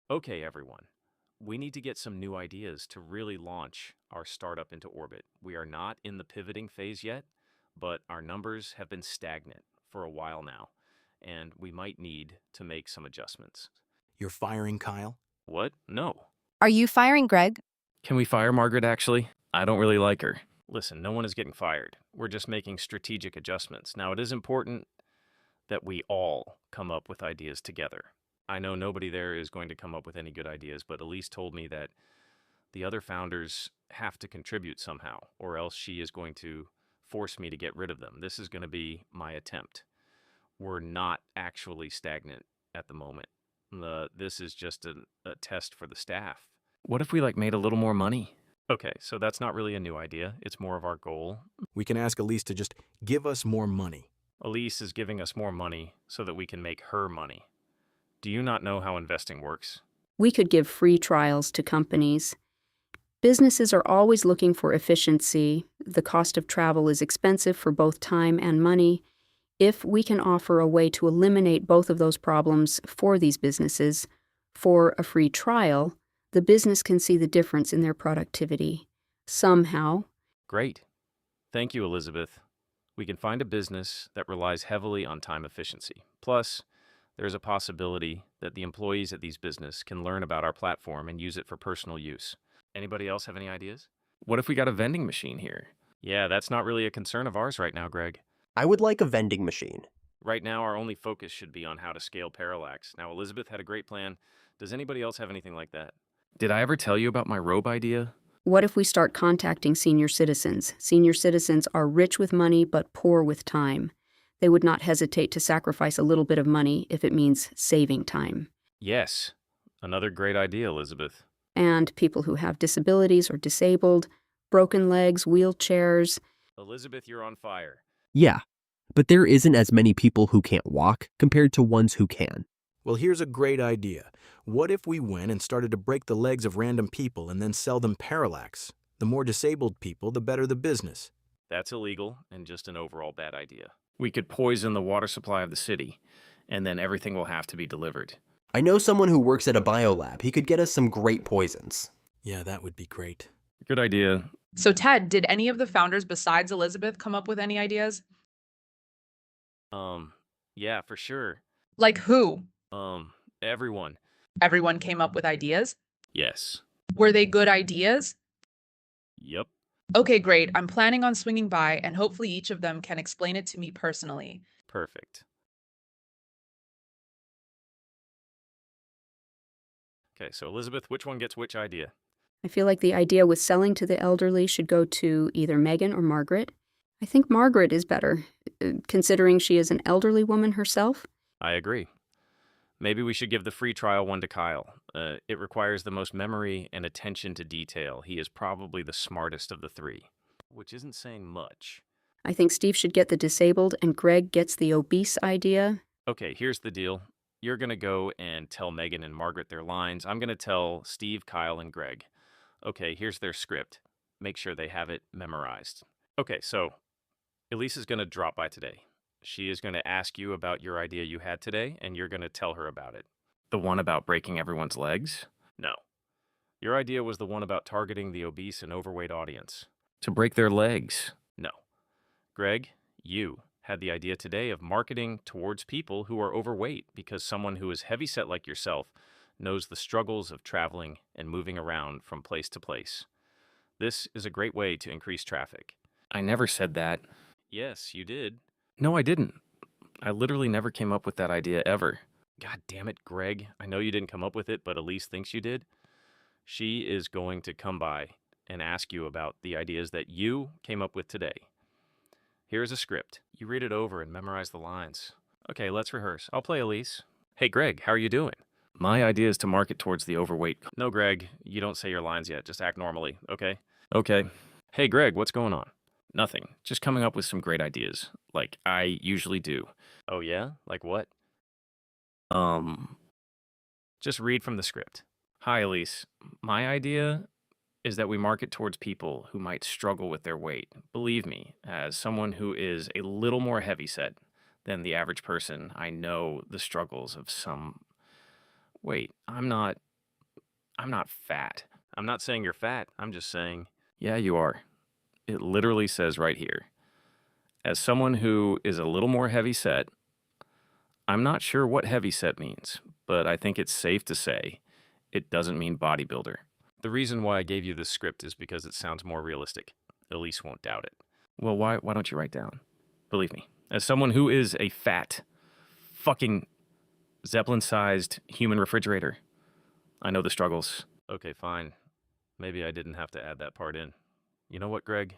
Okay, everyone. We need to get some new ideas to really launch our startup into orbit. We are not in the pivoting phase yet, but our numbers have been stagnant for a while now, and we might need to make some adjustments. You're firing Kyle? What? No. Are you firing Greg? Can we fire Margaret, actually? I don't really like her. Listen, no one is getting fired. We're just making strategic adjustments. Now, it is important that we all come up with ideas together. I know nobody there is going to come up with any good ideas, but Elise told me that the other founders have to contribute somehow, or else she is going to force me to get rid of them. This is going to be my attempt. We're not actually stagnant at the moment. This is just a test for the staff. What if we made a little more money? Okay, so that's not really a new idea. It's more of our goal. We can ask Elise to just give us more money. Elise is giving us more money so that we can make her money. Do you not know how investing works? We could give free trials to companies. Businesses are always looking for efficiency. The cost of travel is expensive for both time and money. If we can offer a way to eliminate both of those problems for these businesses for a free trial, the business can see the difference in their productivity. Somehow. Great. Thank you, Elizabeth. We can find a business that relies heavily on time efficiency. Plus, there's a possibility that the employees at these businesses can learn about our platform and use it for personal use. Anybody else have any ideas? What if we got a vending machine here? Yeah, that's not really a concern of ours right now, Greg. I would like a vending machine. Right now, our only focus should be on how to scale Parallax. Now, Elizabeth had a great plan. Does anybody else have anything like that? Did I ever tell you about my robe idea? What if we start contacting senior citizens? Senior citizens are rich with money but poor with time. They would not hesitate to sacrifice a little bit of money if it means saving time. Yes. Another great idea, Elizabeth. And people who have disabilities or disabled, broken legs, wheelchairs. Elizabeth, you're on fire. Yeah, but there isn't as many people who can't walk compared to ones who can. Well, here's a great idea. What if we went and started to break the legs of random people and then sell them Parallax? The more disabled people, the better the business. That's illegal and just an overall bad idea. We could poison the water supply of the city, and then everything will have to be delivered. I know someone who works at a biolab. He could get us some great poisons. Yeah, that would be great. Good idea. So, Ted, did any of the founders besides Elizabeth come up with any ideas? Yeah, for sure. Like who? Everyone. Everyone came up with ideas? Yes. Were they good ideas? Yep. Okay, great. I'm planning on swinging by, and hopefully each of them can explain it to me personally. Perfect. Okay, so Elizabeth, which one gets which idea? I feel like the idea with selling to the elderly should go to either Megan or Margaret. I think Margaret is better, considering she is an elderly woman herself. I agree. Maybe we should give the free trial one to Kyle. It requires the most memory and attention to detail. He is probably the smartest of the three, which isn't saying much. I think Steve should get the disabled and Greg gets the obese idea. Okay, here's the deal. You're going to go and tell Megan and Margaret their lines. I'm going to tell Steve, Kyle, and Greg. Okay, here's their script. Make sure they have it memorized. Okay, so Elise is going to drop by today. She is going to ask you about your idea you had today, and you're going to tell her about it. The one about breaking everyone's legs? No. Your idea was the one about targeting the obese and overweight audience. To break their legs? No. Greg, you had the idea today of marketing towards people who are overweight because someone who is heavyset like yourself knows the struggles of traveling and moving around from place to place. This is a great way to increase traffic. I never said that. Yes, you did. No, I didn't. I literally never came up with that idea ever. God damn it, Greg. I know you didn't come up with it, but Elise thinks you did. She is going to come by and ask you about the ideas that you came up with today. Here's a script. You read it over and memorize the lines. Okay, let's rehearse. I'll play Elise. Hey, Greg, how are you doing? My idea is to market towards the overweight. No, Greg, you don't say your lines yet. Just act normally, okay? Okay. Hey, Greg, what's going on? Nothing. Just coming up with some great ideas, like I usually do. Oh, yeah? Like what? Just read from the script. Hi, Elise. My idea is that we market towards people who might struggle with their weight. Believe me, as someone who is a little more heavyset than the average person, I know the struggles of some... Wait, I'm not I'm not fat. I'm not saying you're fat. I'm just saying, yeah, you are. It literally says right here. As someone who is a little more heavy set, I'm not sure what heavy set means, but I think it's safe to say it doesn't mean bodybuilder. The reason why I gave you this script is because it sounds more realistic. Elise won't doubt it. Well, why don't you write down? Believe me, as someone who is a fat, fucking Zeppelin-sized human refrigerator, I know the struggles. Okay, fine. Maybe I didn't have to add that part in. You know what, Greg?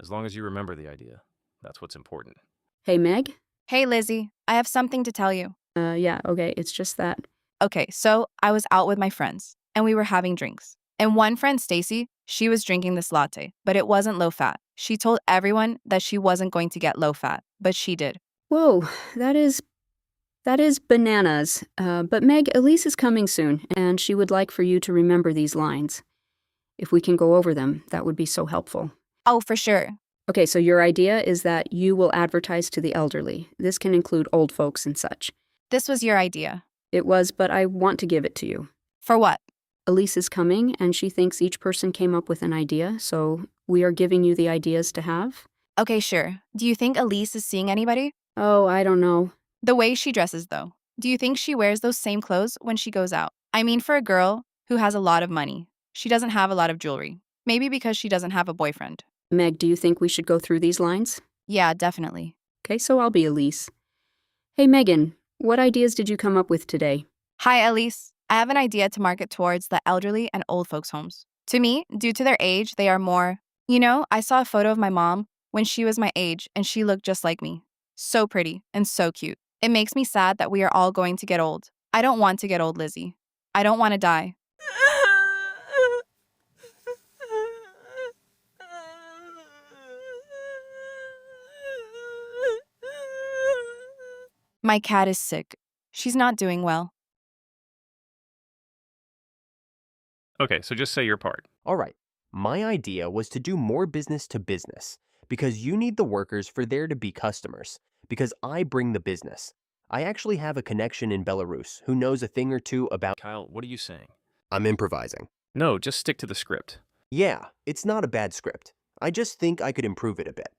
As long as you remember the idea, that's what's important. Hey, Meg? Hey, Lizzie, I have something to tell you. Yeah, okay, it's just that. Okay, so I was out with my friends, and we were having drinks. And one friend, Stacy, she was drinking this latte, but it wasn't low fat. She told everyone that she wasn't going to get low fat, but she did. Whoa, that is bananas. But Meg, Elise is coming soon, and she would like for you to remember these lines. If we can go over them, that would be so helpful. Oh, for sure. Okay, so your idea is that you will advertise to the elderly. This can include old folks and such. This was your idea. It was, but I want to give it to you. For what? Elise is coming, and she thinks each person came up with an idea, so we are giving you the ideas to have. Okay, sure. Do you think Elise is seeing anybody? Oh, I don't know. The way she dresses, though. Do you think she wears those same clothes when she goes out? I mean, for a girl who has a lot of money, she doesn't have a lot of jewelry. Maybe because she doesn't have a boyfriend. Meg, do you think we should go through these lines? Yeah, definitely. Okay, so I'll be Elise. Hey, Megan, what ideas did you come up with today? Hi, Elise. I have an idea to market towards the elderly and old folks' homes. To me, due to their age, they are more... You know, I saw a photo of my mom when she was my age, and she looked just like me. So pretty and so cute. It makes me sad that we are all going to get old. I don't want to get old, Lizzie. I don't want to die. My cat is sick. She's not doing well. Okay, so just say your part. All right. My idea was to do more business to business because you need the workers for there to be customers because I bring the business. I actually have a connection in Belarus who knows a thing or two about... Kyle, what are you saying? I'm improvising. No, just stick to the script. Yeah, it's not a bad script. I just think I could improve it a bit.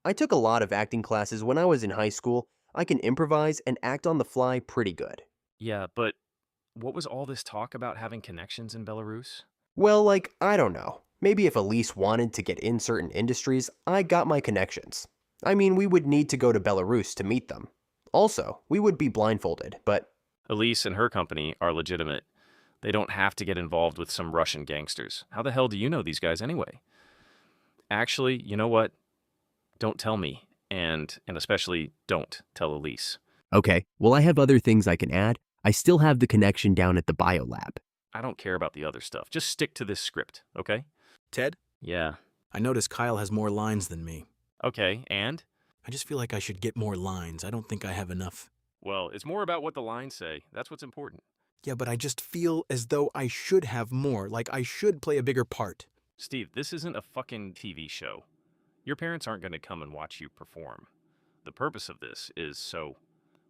I took a lot of acting classes when I was in high school. I can improvise and act on the fly pretty good. Yeah, but what was all this talk about having connections in Belarus? Well, I don't know. Maybe if Elise wanted to get in certain industries, I got my connections. I mean, we would need to go to Belarus to meet them. Also, we would be blindfolded, but... Elise and her company are legitimate. They don't have to get involved with some Russian gangsters. How the hell do you know these guys anyway? Actually, you know what? Don't tell me, and especially don't tell Elise. Okay, well I have other things I can add. I still have the connection down at the biolab. I don't care about the other stuff. Just stick to this script, okay? Ted, Yeah. I notice Kyle has more lines than me. Okay, and? I just feel like I should get more lines. I don't think I have enough. Well, it's more about what the lines say. That's what's important. Yeah, but I just feel as though I should have more, like I should play a bigger part. Steve, this isn't a fucking TV show. Your parents aren't going to come and watch you perform. The purpose of this is so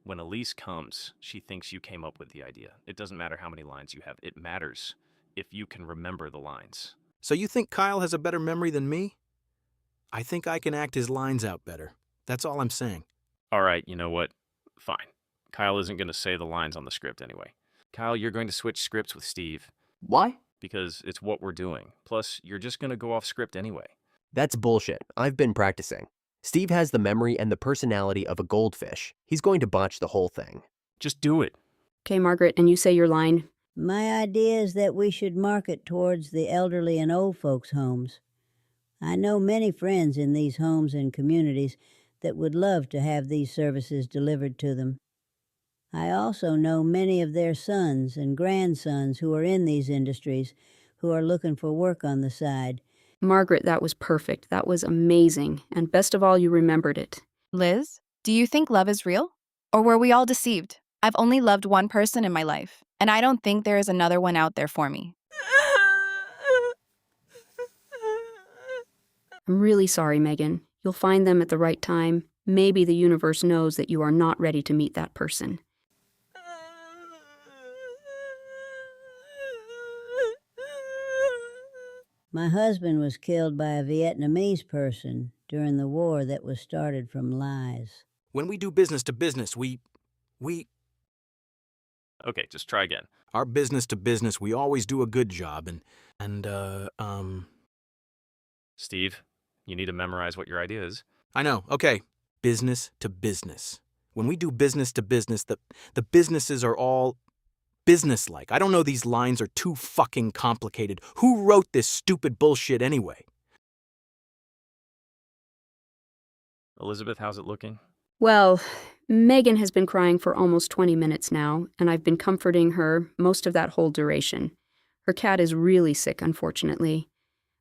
when Elise comes, she thinks you came up with the idea. It doesn't matter how many lines you have. It matters if you can remember the lines. So you think Kyle has a better memory than me? I think I can act his lines out better. That's all I'm saying. All right, you know what? Fine. Kyle isn't going to say the lines on the script anyway. Kyle, you're going to switch scripts with Steve. Why? Because it's what we're doing. Plus, you're just going to go off script anyway. That's bullshit. I've been practicing. Steve has the memory and the personality of a goldfish. He's going to botch the whole thing. Just do it. Okay, Margaret, and you say your line. My idea is that we should market towards the elderly and old folks' homes. I know many friends in these homes and communities that would love to have these services delivered to them. I also know many of their sons and grandsons who are in these industries who are looking for work on the side. Margaret, that was perfect. That was amazing. And best of all, you remembered it. Liz, do you think love is real? Or were we all deceived? I've only loved one person in my life, and I don't think there is another one out there for me. I'm really sorry, Megan. You'll find them at the right time. Maybe the universe knows that you are not ready to meet that person. My husband was killed by a Vietnamese person during the war that was started from lies. When we do business to business, we Okay, just try again. our business to business, we always do a good job and Steve, you need to memorize what your idea is. I know. Okay. Business to business. When we do business to business, the businesses are all businesslike. I don't know, these lines are too fucking complicated. Who wrote this stupid bullshit anyway? Elizabeth, how's it looking? Well, Megan has been crying for almost 20 minutes now, and I've been comforting her most of that whole duration. Her cat is really sick, unfortunately.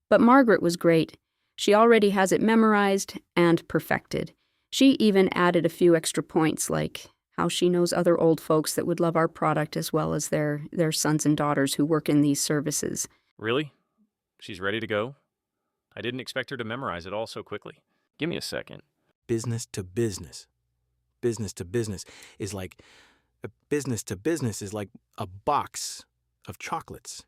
But Margaret was great. She already has it memorized and perfected. She even added a few extra points, like how she knows other old folks that would love our product as well as their sons and daughters who work in these services. Really? She's ready to go? I didn't expect her to memorize it all so quickly. Give me a second. Business to business. Business to business is like a box of chocolates.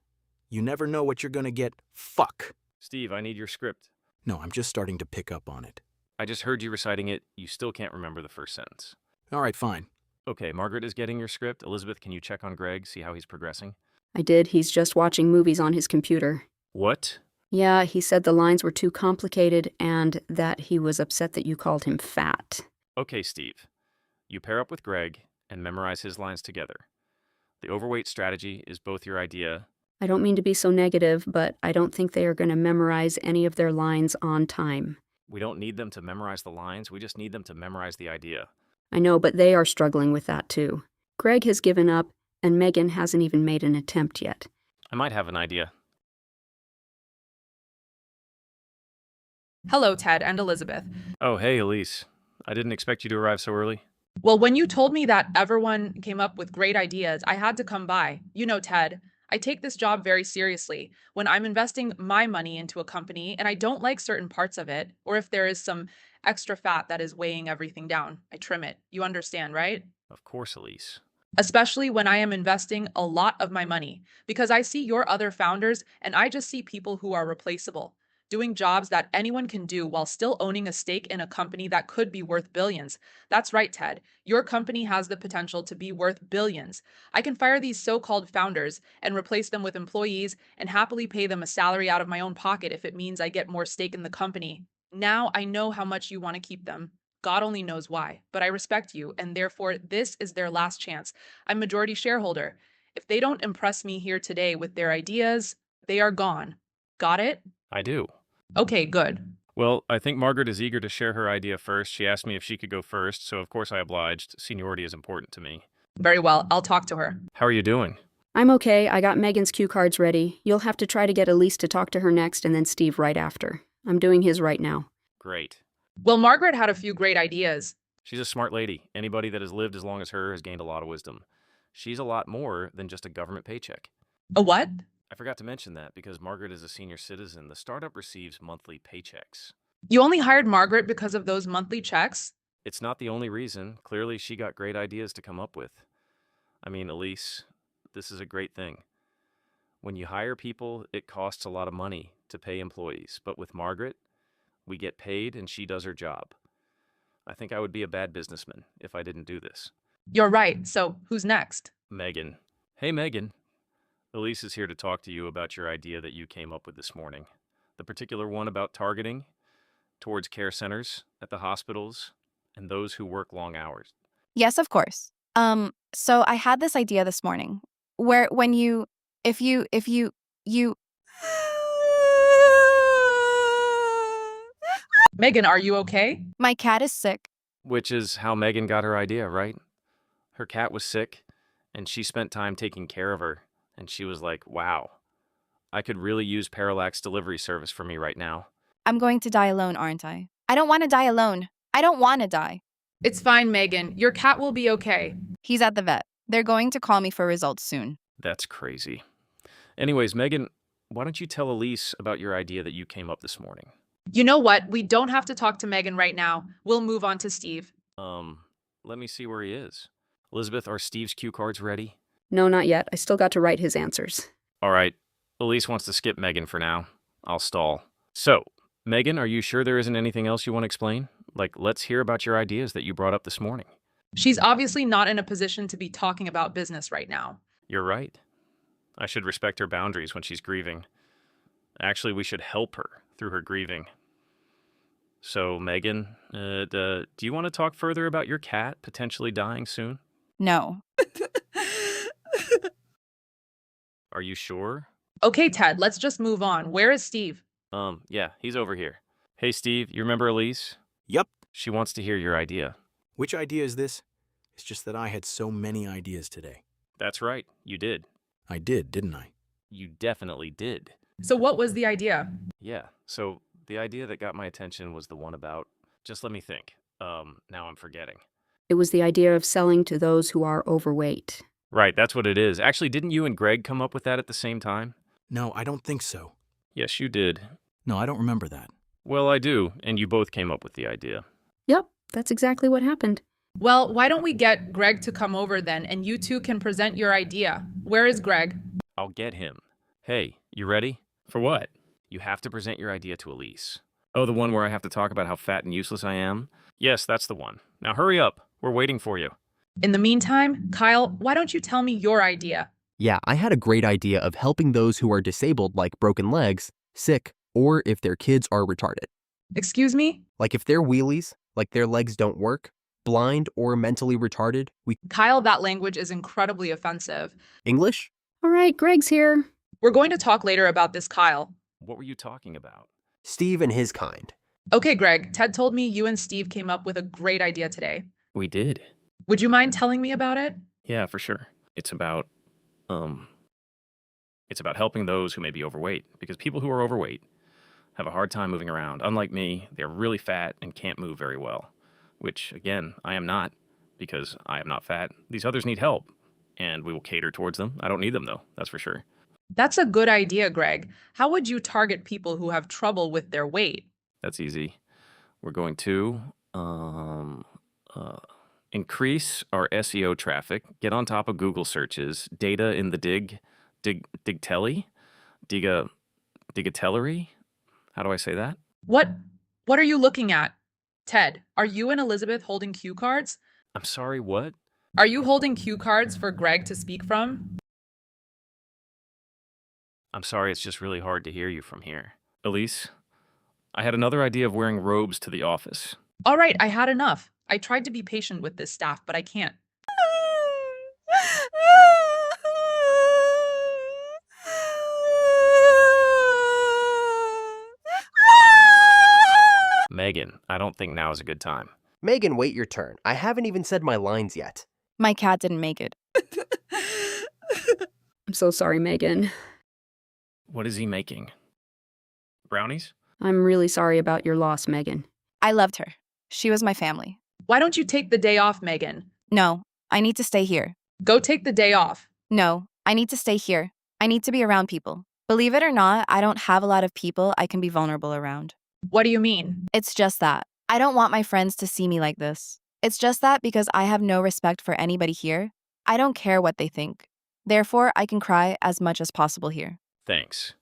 You never know what you're gonna get. Fuck. Steve, I need your script. No, I'm just starting to pick up on it. I just heard you reciting it. You still can't remember the first sentence. All right, fine. Okay, Margaret is getting your script. Elizabeth, can you check on Greg, see how he's progressing? I did. He's just watching movies on his computer. What? Yeah, he said the lines were too complicated and that he was upset that you called him fat. Okay, Steve. You pair up with Greg and memorize his lines together. The overweight strategy is both your idea. I don't mean to be so negative, but I don't think they are going to memorize any of their lines on time. We don't need them to memorize the lines, we just need them to memorize the idea. I know, but they are struggling with that too. Greg has given up, and Megan hasn't even made an attempt yet. I might have an idea. Hello, Ted and Elizabeth. Oh, hey, Elise. I didn't expect you to arrive so early. Well, when you told me that everyone came up with great ideas, I had to come by. You know, Ted, I take this job very seriously. When I'm investing my money into a company and I don't like certain parts of it, or if there is some extra fat that is weighing everything down, I trim it. You understand, right? Of course, Elise. Especially when I am investing a lot of my money, because I see your other founders and I just see people who are replaceable, doing jobs that anyone can do while still owning a stake in a company that could be worth billions. That's right, Ted. Your company has the potential to be worth billions. I can fire these so-called founders and replace them with employees and happily pay them a salary out of my own pocket if it means I get more stake in the company. Now I know how much you want to keep them. God only knows why, but I respect you, and therefore this is their last chance. I'm majority shareholder. If they don't impress me here today with their ideas, they are gone. Got it? I do. Okay, good. Well, I think Margaret is eager to share her idea first. She asked me if she could go first, so of course I obliged. Seniority is important to me. Very well, I'll talk to her. How are you doing? I'm okay. I got Megan's cue cards ready. You'll have to try to get Elise to talk to her next and then Steve right after. I'm doing his right now. Great. Well, Margaret had a few great ideas. She's a smart lady. Anybody that has lived as long as her has gained a lot of wisdom. She's a lot more than just a government paycheck. A what? I forgot to mention that because Margaret is a senior citizen, the startup receives monthly paychecks. You only hired Margaret because of those monthly checks? It's not the only reason. Clearly, she got great ideas to come up with. I mean, Elise, this is a great thing. When you hire people, it costs a lot of money to pay employees. But with Margaret, we get paid and she does her job. I think I would be a bad businessman if I didn't do this. You're right. So who's next? Megan. Hey, Megan. Elise is here to talk to you about your idea that you came up with this morning. The particular one about targeting towards care centers at the hospitals and those who work long hours. Yes, of course. So I had this idea this morning where if you Megan, are you okay? my cat is sick. Which is how Megan got her idea, right? Her cat was sick, and she spent time taking care of her, and she was like, wow, I could really use Parallax delivery service for me right now. I'm going to die alone, aren't I? I don't want to die alone. I don't want to die. It's fine, Megan. Your cat will be okay. He's at the vet. They're going to call me for results soon. That's crazy. Anyways, Megan, why don't you tell Elise about your idea that you came up this morning? You know what? We don't have to talk to Megan right now. We'll move on to Steve. Let me see where he is. Elizabeth, are Steve's cue cards ready? No, not yet. I still got to write his answers. All right. Elise wants to skip Megan for now. I'll stall. So, Megan, are you sure there isn't anything else you want to explain? Like, let's hear about your ideas that you brought up this morning. She's obviously not in a position to be talking about business right now. You're right. I should respect her boundaries when she's grieving. Actually, we should help her through her grieving. So, Megan, do you want to talk further about your cat potentially dying soon? No. Are you sure? Okay, Ted, let's just move on. Where is Steve? Yeah, he's over here. Hey, Steve, you remember Elise? Yup. She wants to hear your idea. Which idea is this? It's just that I had so many ideas today. That's right, you did. I did, didn't I? You definitely did. So, what was the idea? Yeah, so the idea that got my attention was the one about, just let me think. Now I'm forgetting. It was the idea of selling to those who are overweight. Right, that's what it is. Actually, didn't you and Greg come up with that at the same time? No, I don't think so. Yes, you did. No, I don't remember that. Well, I do, and you both came up with the idea. Yep, that's exactly what happened. Well, why don't we get Greg to come over then, and you two can present your idea? Where is Greg? I'll get him. Hey, you ready? For what? You have to present your idea to Elise. Oh, the one where I have to talk about how fat and useless I am? Yes, that's the one. Now hurry up. We're waiting for you. In the meantime, Kyle, why don't you tell me your idea? Yeah, I had a great idea of helping those who are disabled, like broken legs, sick, or if their kids are retarded. Excuse me? Like if they're wheelies, like their legs don't work, blind or mentally retarded, Kyle, that language is incredibly offensive. English? All right, Greg's here. We're going to talk later about this, Kyle. What were you talking about? Steve and his kind. Okay, Greg, Ted told me you and Steve came up with a great idea today. We did. Would you mind telling me about it? Yeah, for sure. It's about helping those who may be overweight, because people who are overweight have a hard time moving around. Unlike me, they're really fat and can't move very well, which, again, I am not, because I am not fat. These others need help, and we will cater towards them. I don't need them, though, that's for sure. That's a good idea, Greg. How would you target people who have trouble with their weight? That's easy. We're going to increase our SEO traffic, get on top of Google searches, data in the digatellery? How do I say that? What are you looking at? Ted, are you and Elizabeth holding cue cards? I'm sorry, what? Are you holding cue cards for Greg to speak from? I'm sorry, it's just really hard to hear you from here. Elise, I had another idea of wearing robes to the office. All right, I had enough. I tried to be patient with this staff, but I can't. Megan, I don't think now is a good time. Megan, wait your turn. I haven't even said my lines yet. My cat didn't make it. I'm so sorry, Megan. What is he making? Brownies? I'm really sorry about your loss, Megan. I loved her. She was my family. Why don't you take the day off, Megan? No, I need to stay here. Go take the day off. No, I need to stay here. I need to be around people. Believe it or not, I don't have a lot of people I can be vulnerable around. What do you mean? It's just that. I don't want my friends to see me like this. It's just that because I have no respect for anybody here, I don't care what they think. Therefore, I can cry as much as possible here. Thanks,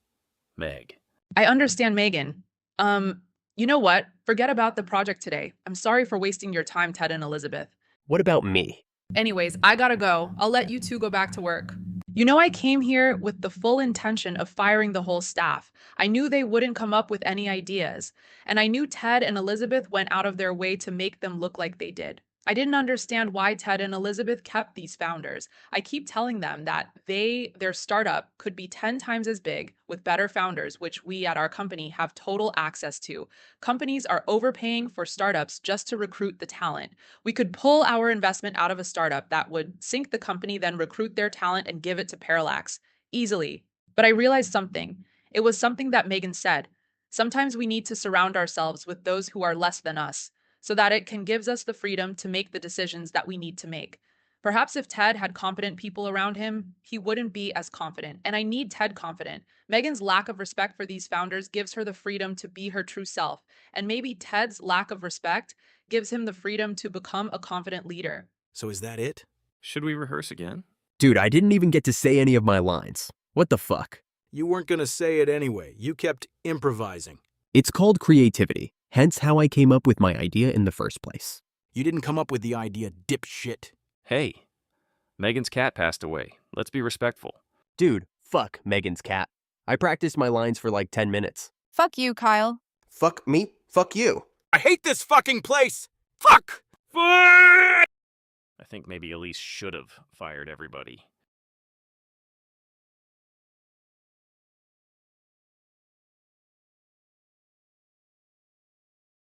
Meg. I understand, Megan. You know what? Forget about the project today. I'm sorry for wasting your time, Ted and Elizabeth. What about me? Anyways, I gotta go. I'll let you two go back to work. You know, I came here with the full intention of firing the whole staff. I knew they wouldn't come up with any ideas. And I knew Ted and Elizabeth went out of their way to make them look like they did. I didn't understand why Ted and Elizabeth kept these founders. I keep telling them that their startup could be 10 times as big with better founders, which we at our company have total access to. Companies are overpaying for startups just to recruit the talent. We could pull our investment out of a startup that would sink the company, then recruit their talent and give it to Parallax easily. But I realized something. It was something that Megan said. Sometimes we need to surround ourselves with those who are less than us, so that it can gives us the freedom to make the decisions that we need to make. Perhaps if Ted had competent people around him, he wouldn't be as confident. And I need Ted confident. Megan's lack of respect for these founders gives her the freedom to be her true self. And maybe Ted's lack of respect gives him the freedom to become a confident leader. So is that it? Should we rehearse again? Dude, I didn't even get to say any of my lines. What the fuck? You weren't gonna say it anyway. You kept improvising. It's called creativity, hence how I came up with my idea in the first place. You didn't come up with the idea, dipshit. Hey, Megan's cat passed away. Let's be respectful. Dude, fuck Megan's cat. I practiced my lines for like 10 minutes. Fuck you, Kyle. Fuck me, fuck you. I hate this fucking place! Fuck! I think maybe Elise should have fired everybody.